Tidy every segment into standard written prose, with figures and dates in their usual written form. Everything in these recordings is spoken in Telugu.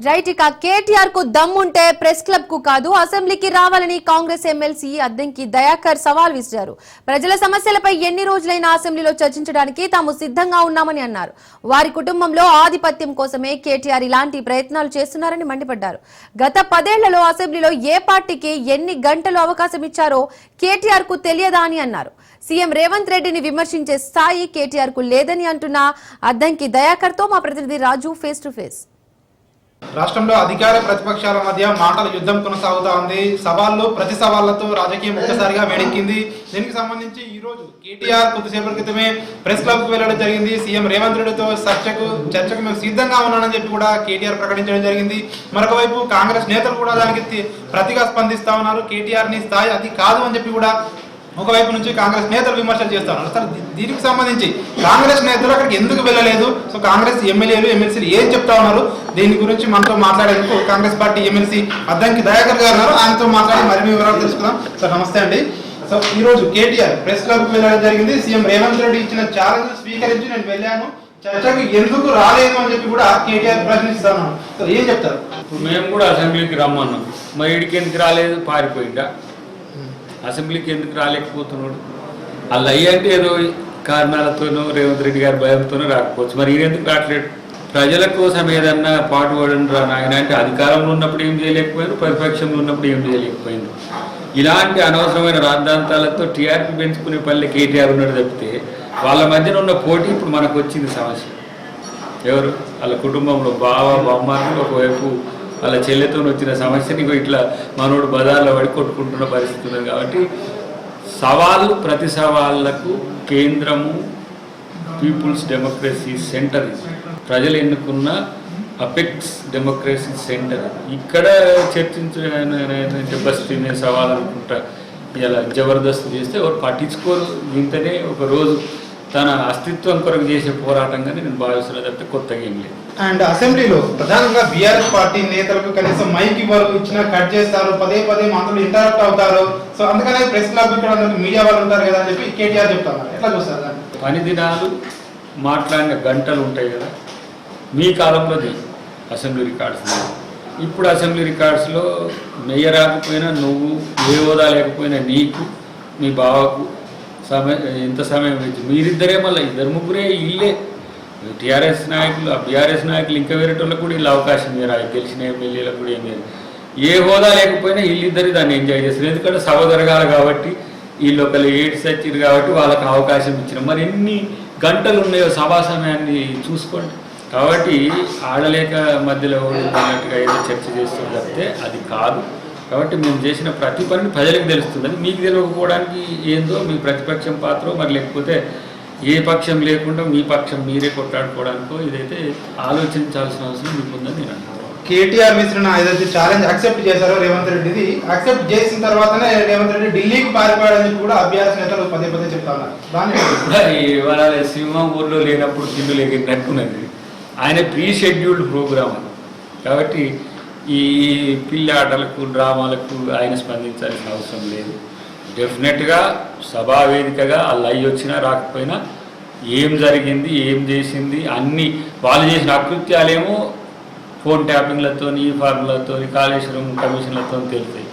రైట్ ఇక కేటీఆర్ కు దమ్ముంటే ప్రెస్ క్లబ్ కు కాదు అసెంబ్లీకి రావాలని కాంగ్రెస్ ఎమ్మెల్సీ అద్దంకి దయాకర్ సవాల్ విసిరారు. ప్రజల సమస్యలపై ఎన్ని రోజులైనా అసెంబ్లీలో చర్చించడానికి తాము సిద్ధంగా ఉన్నామని అన్నారు. వారి కుటుంబంలో ఆధిపత్యం కోసమే కేటీఆర్ ఇలాంటి ప్రయత్నాలు చేస్తున్నారని మండిపడ్డారు. గత 10 ఏళ్లలో అసెంబ్లీలో ఏ పార్టీకి ఎన్ని గంటలు అవకాశం ఇచ్చారో కేటీఆర్ కు తెలియదా అని అన్నారు. సీఎం రేవంత్ రెడ్డిని విమర్శించే స్థాయి కేటీఆర్ కు లేదని అంటున్న అద్దంకి దయాకర్ తో మా ప్రతినిధి రాజు ఫేస్ టు ఫేస్. రాష్ట్రంలో అధికార ప్రతిపక్షాల మధ్య మాటల యుద్ధం కొనసాగుతా ఉంది. సవాళ్లు ప్రతి సవాళ్లతో రాజకీయం ఒక్కసారిగా వేడెక్కింది. దీనికి సంబంధించి ఈ రోజు కేటీఆర్ కొద్దిసేపటి క్రితమే ప్రెస్ క్లబ్ కు వెళ్లడం జరిగింది. సీఎం రేవంత్ రెడ్డితో చర్చకు మేము సిద్ధంగా ఉన్నానని చెప్పి కూడా కేటీఆర్ ప్రకటించడం జరిగింది. మరొక వైపు కాంగ్రెస్ నేతలు కూడా దానికి ప్రతిగా స్పందిస్తా ఉన్నారు. కేటీఆర్ ని స్థాయి అది కాదు అని చెప్పి కూడా ఒకవైపు నుంచి కాంగ్రెస్ నేతలు విమర్శలు చేస్తా ఉన్నారు. అసలు దీనికి సంబంధించి కాంగ్రెస్ నేతలు అక్కడికి ఎందుకు వెళ్ళలేదు, సో కాంగ్రెస్ ఎమ్మెల్యేలు ఎమ్మెల్సీలు ఏం చెప్తా ఉన్నారు, దీని గురించి మనతో మాట్లాడేందుకు కాంగ్రెస్ పార్టీ ఎమ్మెల్సీ అద్దంకి దయాకర్ గారు ఉన్నారు. ఆయనతో మాట్లాడి మరిన్ని వివరాలు తెలుసుకుందాం. సార్ నమస్తే అండి. సో ఈ రోజు కేటీఆర్ ప్రెస్ క్లబ్ కు వెళ్ళడం జరిగింది. సీఎం రేవంత్ రెడ్డి ఇచ్చిన ఛాలెంజ్ స్వీకరించి నేను వెళ్ళాను, చర్చకు ఎందుకు రాలేదు అని చెప్పి కూడా కేటీఆర్ ప్రశ్నిస్తాను. సో ఏం చెప్తారు? మేము కూడా అసెంబ్లీకి రమ్మన్నాం, మరి ఇడికి ఎందుకు రాలేదు, పారిపోయిందా? అసెంబ్లీకి ఎందుకు రాలేకపోతున్నాడు? అలా అయ్యంటే ఏదో కారణాలతోనో రేవంత్ రెడ్డి గారి భయంతోనో రాకపోవచ్చు. మరి ఈయన ఎందుకు రావట్లేదు? ప్రజల కోసం ఏదన్నా పాటుపడండి రా నాయన అంటే అధికారంలో ఉన్నప్పుడు ఏం చేయలేకపోయారు, ప్రతిపక్షంలో ఉన్నప్పుడు ఏం చేయలేకపోయింది. ఇలాంటి అనవసరమైన రాద్ధాంతాలతో టీఆర్పీ పెంచుకునే పల్లె కేటీఆర్ ఉన్నాడు తప్పితే వాళ్ళ మధ్యన ఉన్న పోటీ ఇప్పుడు మనకు వచ్చింది సమస్య. ఎవరు వాళ్ళ కుటుంబంలో బావ బామ్మార్లు, ఒకవైపు వాళ్ళ చెల్లెతో వచ్చిన సమస్యని ఇట్లా మనోడు బజార్లో పడి కొట్టుకుంటున్న పరిస్థితి ఉన్నది. కాబట్టి సవాళ్ళు ప్రతి సవాళ్లకు కేంద్రము పీపుల్స్ డెమోక్రసీ సెంటర్, ప్రజలు ఎన్నుకున్న అపెక్స్ డెమోక్రసీ సెంటర్. ఇక్కడ చర్చించే బస్తీ మీద సవాల్ అనుకుంటా ఇలా జబర్దస్తు చేస్తే ఎవరు పట్టించుకోరు. ఇంతనే ఒక రోజు తన అస్తిత్వం కొరకు చేసే పోరాటంగానే నేను భావిస్తున్నా తప్పితే కొత్తగా ఏం లేదు. అండ్ అసెంబ్లీలో ప్రధానంగా బీఆర్ఎస్ పార్టీ నేతలకు కనీసం మైక్ ఇవ్వరు, ఇచ్చినా కట్ చేస్తారు, పదే మంత్రులు ఇంటరప్ట్ అవుతారు. సో అందుకనే ప్రెస్ క్లబ్ ఇక్కడ మీడియా వాళ్ళు ఉంటారు కదా అని చెప్పి కేటీఆర్ చెప్తారు. ఎట్లా చూస్తారు దాన్ని? పని దినాలు మాట్లాడిన గంటలు ఉంటాయి కదా, మీ కాలంలో అసెంబ్లీ రికార్డ్స్. ఇప్పుడు అసెంబ్లీ రికార్డ్స్లో మెయ్య రాకపోయినా నువ్వు, ఏ హోదా లేకపోయినా నీకు, మీ బావకు ఎంత సమయం ఇచ్చి మీరిద్దరే, మళ్ళీ ఇద్దరు ముగ్గురే ఇల్లే టీఆర్ఎస్ నాయకులు, ఆ బీఆర్ఎస్ నాయకులు ఇంకా వేరేటోళ్ళకు కూడా ఇలా అవకాశం ఇవ్వరు. గెలిచిన ఎమ్మెల్యేలకు కూడా ఏమి ఏ హోదా లేకపోయినా వీళ్ళిద్దరు దాన్ని ఎంజాయ్ చేస్తారు. ఎందుకంటే సభ జరగాలి కాబట్టి, వీళ్ళు ఒకళ్ళు ఏడ్స్ వచ్చారు కాబట్టి వాళ్ళకి అవకాశం ఇచ్చిన. మరి ఎన్ని గంటలు ఉన్నాయో సభా సమయాన్ని చూసుకోండి. కాబట్టి ఆడలేక మధ్యలో అన్నట్టుగా ఏదో చర్చ చేస్తుంది తప్పితే అది కాదు. కాబట్టి మేము చేసిన ప్రతి పనిని ప్రజలకు తెలుస్తుంది. అది మీకు తెలియకపోవడానికి ఏందో మీ ప్రతిపక్షం పాత్ర, మరి లేకపోతే ఏ పక్షం లేకుండా మీ పక్షం మీరే కొట్టాడుకోవడానికో ఇదైతే ఆలోచించాల్సిన అవసరం మీకుందని నేను అంటున్నాను. కేటీఆర్ విసిరిన ఏదైతే ఛాలెంజ్ యాక్సెప్ట్ చేశారో రేవంత్ రెడ్డిది, యాక్సెప్ట్ చేసిన తర్వాతనే రేవంత్ రెడ్డి ఢిల్లీకి పారిపోయాడని కూడా అభ్యాస నేతలు పదే చెప్తా ఉన్నారు. ఇవాళ సింహం ఊర్లో లేనప్పుడు దిల్లు లేకున్నది. ఆయన ప్రీ షెడ్యూల్డ్ ప్రోగ్రామ్. కాబట్టి ఈ పిల్లి ఆటలకు, డ్రామాలకు ఆయన స్పందించాల్సిన అవసరం లేదు. డెఫినెట్గా సభా వేదికగా వాళ్ళు అయ్యి వచ్చినా రాకపోయినా ఏం జరిగింది, ఏం చేసింది, అన్నీ వాళ్ళు చేసిన అకృత్యాలేమో ఫోన్ ట్యాపింగ్లతో, ఈ ఫార్ములతో, కాళేశ్వరం కమిషన్లతో తెలుస్తాయి.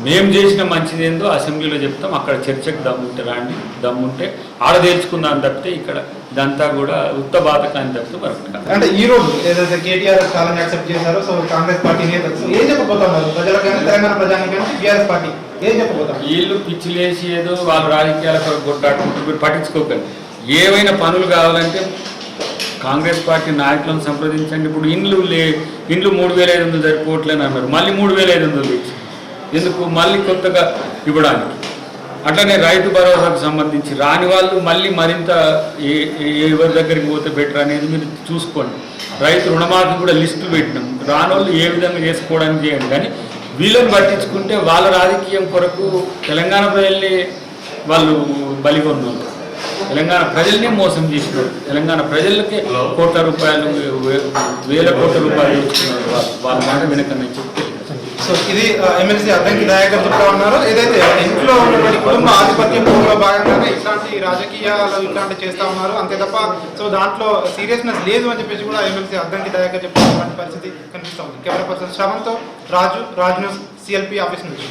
మేము చేసిన మంచిది ఏందో అసెంబ్లీలో చెప్తాం. అక్కడ చర్చకు దమ్ముంటే రాండి, దమ్ముంటే ఆడ తేల్చుకుందాం తప్పితే ఇక్కడ ఇదంతా కూడా ఉత్త బాధకాన్ని తప్పితే మరొకటి. అంటే ఈ రోజు ఏదైతే కేటీఆర్ ఛాలెంజ్ యాక్సెప్ట్ చేశారో, సో కాంగ్రెస్ పార్టీ నేతలు ఏం చెప్పబోతున్నారు? ప్రజలకు కానీ, తెలంగాణ ప్రజానికి కానీ బీఆర్ఎస్ పార్టీ ఏం చెప్పబోతారు? వీళ్ళు పిచ్చిలేసి ఏదో వాళ్ళ రాజకీయాల కొరకు కొట్టాడుకుంటూ పట్టించుకోకండి. ఏవైనా పనులు కావాలంటే కాంగ్రెస్ పార్టీ నాయకులను సంప్రదించండి. ఇప్పుడు ఇండ్లు 3,500 సరిపోవట్లేని అన్నారు, మళ్ళీ 3,500 ఇచ్చి ఎందుకు మళ్ళీ కొత్తగా ఇవ్వడానికి. అట్లనే రైతు భరోసాకు సంబంధించి రాని వాళ్ళు మళ్ళీ మరింత ఎవరి దగ్గరికి పోతే బెటర్ అనేది మీరు చూసుకోండి. రైతు రుణమాఫీ కూడా లిస్టు పెట్టినాం, రాని వాళ్ళు ఏ విధంగా చేసుకోవడానికి చేయండి. కానీ వీళ్ళని పట్టించుకుంటే వాళ్ళ రాజకీయం కొరకు తెలంగాణ ప్రజల్ని వాళ్ళు బలిగొన్నారు, తెలంగాణ ప్రజల్ని మోసం చేసినారు, తెలంగాణ ప్రజలకే కోట్ల రూపాయలు, వేల కోట్ల రూపాయలు ఇస్తున్నారు. వాళ్ళ మాట వెనకన్నా చెప్తే సో ఇది ఎమ్మెల్సీ అద్దంకి దయాకర్ చెప్తా ఉన్నారు. ఏదైతే ఇంట్లో ఉన్నటువంటి కుటుంబ ఆధిపత్యం పోరులో భాగంగానే ఇట్లాంటి రాజకీయాలు ఇట్లాంటి చేస్తా ఉన్నారు అంతే తప్ప సో దాంట్లో సీరియస్నెస్ లేదు అని చెప్పేసి కూడా ఎమ్మెల్సీ అద్దంకి దయాకర్ చెప్తున్నటువంటి పరిస్థితి కనిపిస్తూ ఉంది. కెమెరా పర్సన్ శ్రవంతో రాజు న్యూస్ CLP ఆఫీస్ నుంచి.